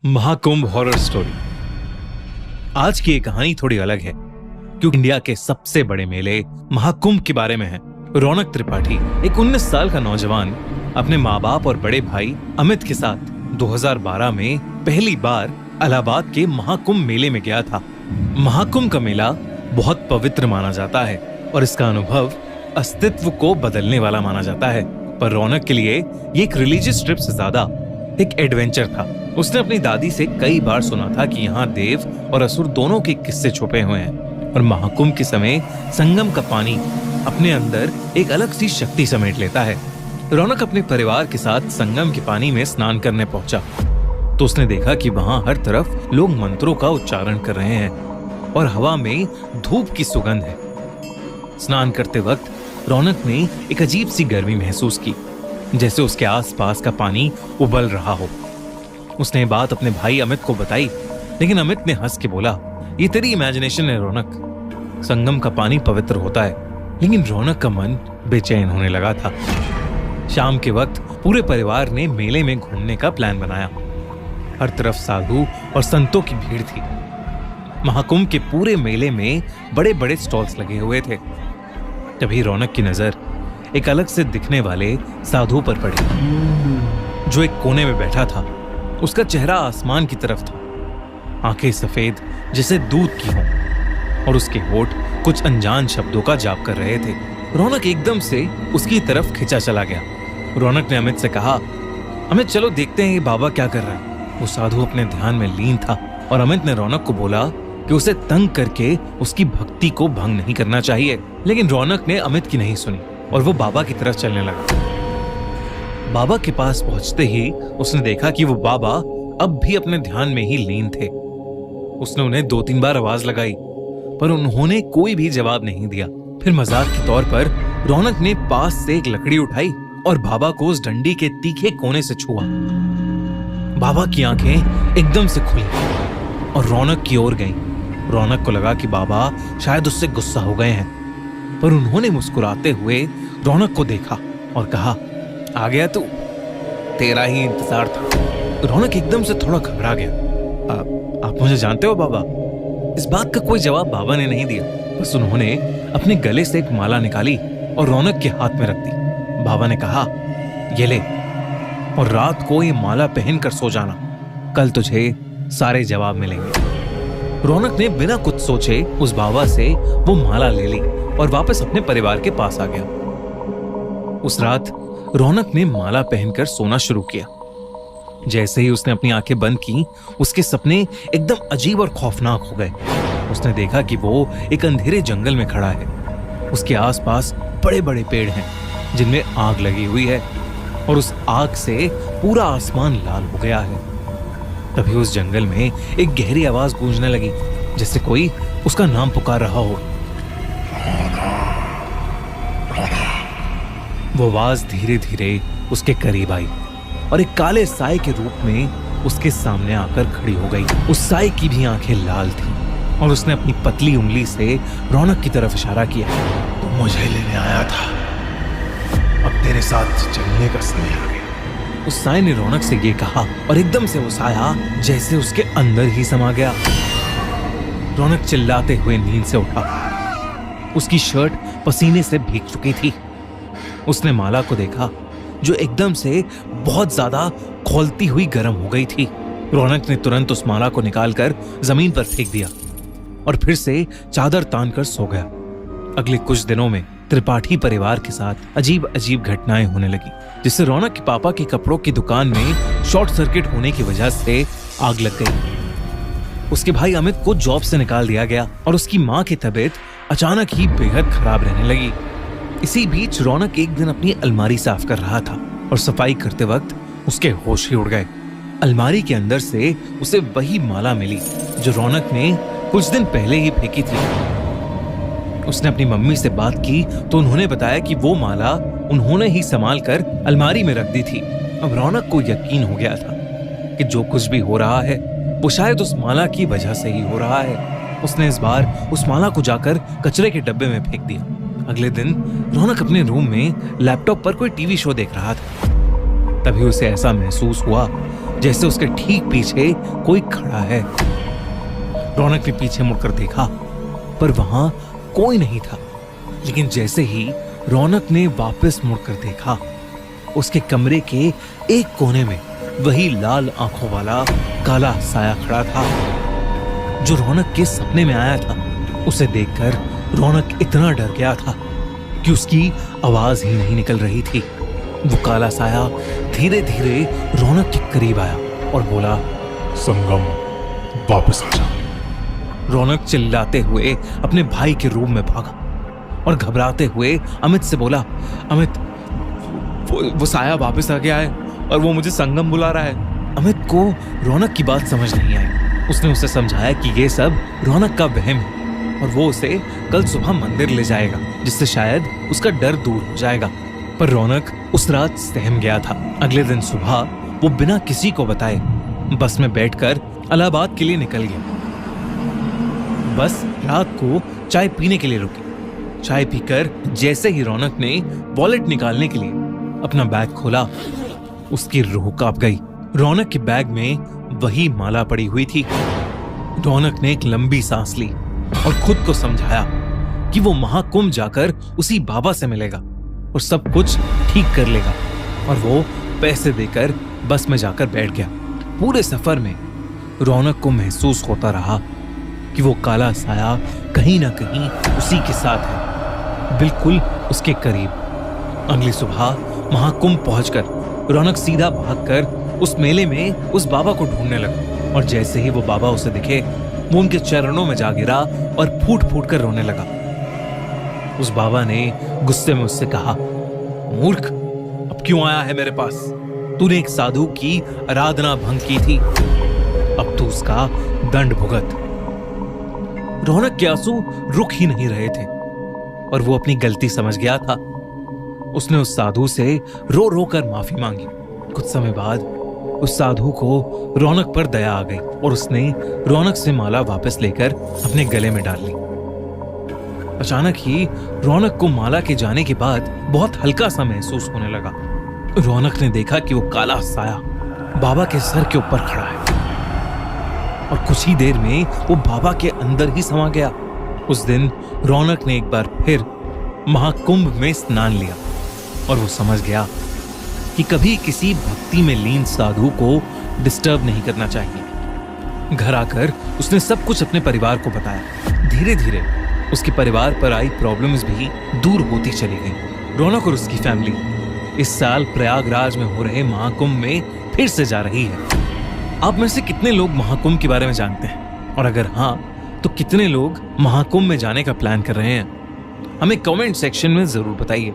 Mahakumbh horror story. आज की ये कहानी थोड़ी अलग है क्योंकि इंडिया के सबसे बड़े मेले महाकुंभ के बारे में है। रौनक त्रिपाठी एक 19 साल का नौजवान अपने माँ बाप और बड़े भाई अमित के साथ 2012 में पहली बार इलाहाबाद के महाकुंभ मेले में गया था। महाकुंभ का मेला बहुत पवित्र माना जाता है और इसका अनुभव अस्तित्व को बदलने वाला माना जाता है, पर रौनक के लिए ये एक रिलीजियस ट्रिप से ज्यादा एक एडवेंचर था। उसने अपनी दादी से कई बार सुना था कि यहाँ देव और असुर दोनों के किस्से छुपे हुए हैं और महाकुंभ के समय संगम का पानी अपने अंदर एक अलग सी शक्ति समेट लेता है। रौनक अपने परिवार के साथ संगम के पानी में स्नान करने पहुंचा तो उसने देखा कि वहां हर तरफ लोग मंत्रों का उच्चारण कर रहे हैं और हवा में धूप की सुगंध है। स्नान करते वक्त रौनक ने एक अजीब सी गर्मी महसूस की, जैसे उसके आसपास का पानी उबल रहा हो। उसने ये बात अपने भाई अमित को बताई, लेकिन अमित ने हंस के बोला, ये तेरी इमेजिनेशन है रौनक। संगम का पानी पवित्र होता है। लेकिन रौनक का मन बेचैन होने लगा था। शाम के वक्त पूरे परिवार ने मेले में घूमने का प्लान बनाया। हर तरफ साधु और संतों की भीड़ थी। महाकुंभ के पूरे मेले में बड़े बड़े स्टॉल्स लगे हुए थे। तभी रौनक की नजर एक अलग से दिखने वाले साधु पर पड़ी, जो एक कोने में बैठा था। उसका चेहरा आसमान की तरफ था, आंखें सफेद जैसे दूध की हों और उसके होठ कुछ अनजान शब्दों का जाप कर रहे थे। रौनक एकदम से उसकी तरफ खिंचा चला गया। रौनक ने अमित से कहा, अमित चलो देखते हैं ये बाबा क्या कर रहा है। वो साधु अपने ध्यान में लीन था और अमित ने रौनक को बोला कि उसे तंग करके उसकी भक्ति को भंग नहीं करना चाहिए। लेकिन रौनक ने अमित की नहीं सुनी और वो बाबा की तरफ चलने लगा। बाबा के पास पहुंचते ही उसने देखा कि वो बाबा अब भी अपने ध्यान में ही लीन थे। उसने उन्हें 2-3 बार आवाज लगाई, पर उन्होंने कोई भी जवाब नहीं दिया। फिर मजाक के तौर पर रौनक ने पास से एक लकड़ी उठाई और बाबा को उस डंडी के तीखे कोने से छुआ। बाबा की आंखें एकदम से खुली और रौनक की ओर गईं। रौनक को लगा कि बाबा शायद उससे गुस्सा हो गए हैं, पर उन्होंने मुस्कुराते हुए रौनक को देखा और कहा, आ गया तू, तेरा ही इंतजार था। रौनक एकदम से थोड़ा घबरा गया। आप मुझे जानते हो बाबा? इस बात का कोई जवाब बाबा ने नहीं दिया। बस उन्होंने अपने गले से एक माला निकाली और रौनक के हाथ में रख दी। बाबा ने कहा, ये ले और रात को ये माला पहनकर सो जाना, कल तुझे सारे जवाब मिलेंगे। रौनक ने बिना कुछ सोचे उस बाबा से वो माला ले ली और वापस अपने परिवार के पास आ गया। उस रात रौनक ने माला पहनकर सोना शुरू किया। जैसे ही उसने अपनी आंखें बंद की, उसके सपने एकदम अजीब और खौफनाक हो गए। उसने देखा कि वो एक अंधेरे जंगल में खड़ा है। उसके आसपास बड़े बड़े पेड़ हैं जिनमें आग लगी हुई है और उस आग से पूरा आसमान लाल हो गया है। तभी उस जंगल में एक गहरी आवाज गूंजने लगी, जैसे कोई उसका नाम पुकार रहा हो। वो आवाज धीरे धीरे उसके करीब आई और एक काले साए के रूप में उसके सामने आकर खड़ी हो गई। उस साए की भी आंखें लाल थीं और उसने अपनी पतली उंगली से रौनक की तरफ इशारा किया। तू मुझे लेने आया था, अब तेरे साथ चलने का समय आ गया। उस साए ने रौनक से ये कहा और एकदम से वो साया जैसे उसके अंदर ही समा गया। रौनक चिल्लाते हुए नींद से उठा। उसकी शर्ट पसीने से भीग चुकी थी। उसने माला को देखा जो एकदम से बहुत ज्यादा खौलती हुई गर्म हो गई थी। रौनक ने तुरंत उस माला को निकालकर जमीन पर फेंक दिया और फिर से चादर तानकर सो गया। अगले कुछ दिनों में त्रिपाठी परिवार के साथ अजीब अजीब घटनाएं होने लगी, जिससे रौनक के पापा की कपड़ों की दुकान में शॉर्ट सर्किट होने की वजह से आग लग गई। उसके भाई अमित को जॉब से निकाल दिया गया और उसकी माँ की तबीयत अचानक ही बेहद खराब रहने लगी। इसी बीच रौनक एक दिन अपनी अलमारी साफ कर रहा था और सफाई करते वक्त उसके होश ही उड़ गए। अलमारी के अंदर से उसे वही माला मिली जो रौनक ने कुछ दिन पहले ही फेंकी थी। उसने अपनी मम्मी से बात की तो उन्होंने बताया कि वो माला उन्होंने ही संभाल कर अलमारी में रख दी थी। अब रौनक को यकीन हो गया था कि जो कुछ भी हो रहा है वो शायद उस माला की वजह से ही हो रहा है। उसने इस बार उस माला को जाकर कचरे के डब्बे में फेंक दिया। अगले दिन रौनक अपने रूम में लैपटॉप पर कोई टीवी शो देख रहा था। तभी उसे ऐसा महसूस हुआ जैसे उसके ठीक पीछे कोई खड़ा है। रौनक ने पीछे मुड़कर देखा, पर वहां कोई नहीं था। लेकिन जैसे ही रौनक ने वापस मुड़कर देखा, उसके कमरे के एक कोने में वही लाल आंखों वाला काला साया खड़ा था जो रौनक के सपने में आया था। उसे देखकर रौनक इतना डर गया था कि उसकी आवाज ही नहीं निकल रही थी। वो काला साया धीरे धीरे रौनक के करीब आया और बोला, संगम, वापस आ जा। रौनक चिल्लाते हुए अपने भाई के रूम में भागा और घबराते हुए अमित से बोला, अमित, वो साया वापस आ गया है और वो मुझे संगम बुला रहा है। अमित को रौनक की बात समझ नहीं आई। उसने उसे समझाया कि ये सब रौनक का वहम है और वो उसे कल सुबह मंदिर ले जाएगा, जिससे शायद उसका डर दूर हो जाएगा। पर रौनक उस रात सहम गया था। अगले दिन सुबह वो बिना किसी को बताए बस में बैठकर इलाहाबाद के लिए निकल गया। बस रात को चाय पीने के लिए रुकी। चाय पीकर जैसे ही रौनक ने वॉलेट निकालने के लिए अपना बैग खोला, उसकी रूह कांप गई। रौनक के बैग में वही माला पड़ी हुई थी। रौनक ने एक लंबी सांस ली और खुद को समझाया कि वो महाकुंभ जाकर उसी बाबा से मिलेगा और सब कुछ ठीक कर लेगा। और वो पैसे देकर बस में जाकर बैठ गया। पूरे सफर में रौनक को महसूस होता रहा कि वो काला साया कहीं ना कहीं उसी के साथ है, बिल्कुल उसके करीब। अगली सुबह महाकुंभ पहुंचकर रौनक सीधा भागकर उस मेले में उस बाबा को ढूंढने लगा। और जैसे ही वो बाबा उसे दिखे, वो उनके चरणों में जा गिरा और फूट फूट कर रोने लगा। उस बाबा ने गुस्से में उससे कहा, मूर्ख, अब क्यों आया है मेरे पास? तूने एक साधु की आराधना भंग की थी, अब तू उसका दंड भुगत। रौनक के आंसू रुक ही नहीं रहे थे और वो अपनी गलती समझ गया था। उसने उस साधु से रो रो कर माफी मांगी। कुछ समय बाद उस साधु को रौनक पर दया आ गई और उसने रौनक से माला वापस लेकर अपने गले में डाल ली। अचानक ही रौनक को माला के जाने के बाद बहुत हल्का सा महसूस होने लगा। रौनक ने देखा कि वो काला साया बाबा के सर के ऊपर खड़ा है और कुछ ही देर में वो बाबा के अंदर ही समा गया। उस दिन रौनक ने एक बार फिर महाकुंभ में स्नान लिया और वो समझ गया कि कभी किसी भक्ति में लीन साधु को डिस्टर्ब नहीं करना चाहिए। घर आकर उसने सब कुछ अपने परिवार को बताया। धीरे धीरे उसके परिवार पर आई प्रॉब्लम्स भी दूर होती चली गई। रौनक और उसकी फैमिली इस साल प्रयागराज में हो रहे महाकुंभ में फिर से जा रही है। आप में से कितने लोग महाकुंभ के बारे में जानते हैं? और अगर हाँ, तो कितने लोग महाकुंभ में जाने का प्लान कर रहे हैं? हमें कमेंट सेक्शन में जरूर बताइए।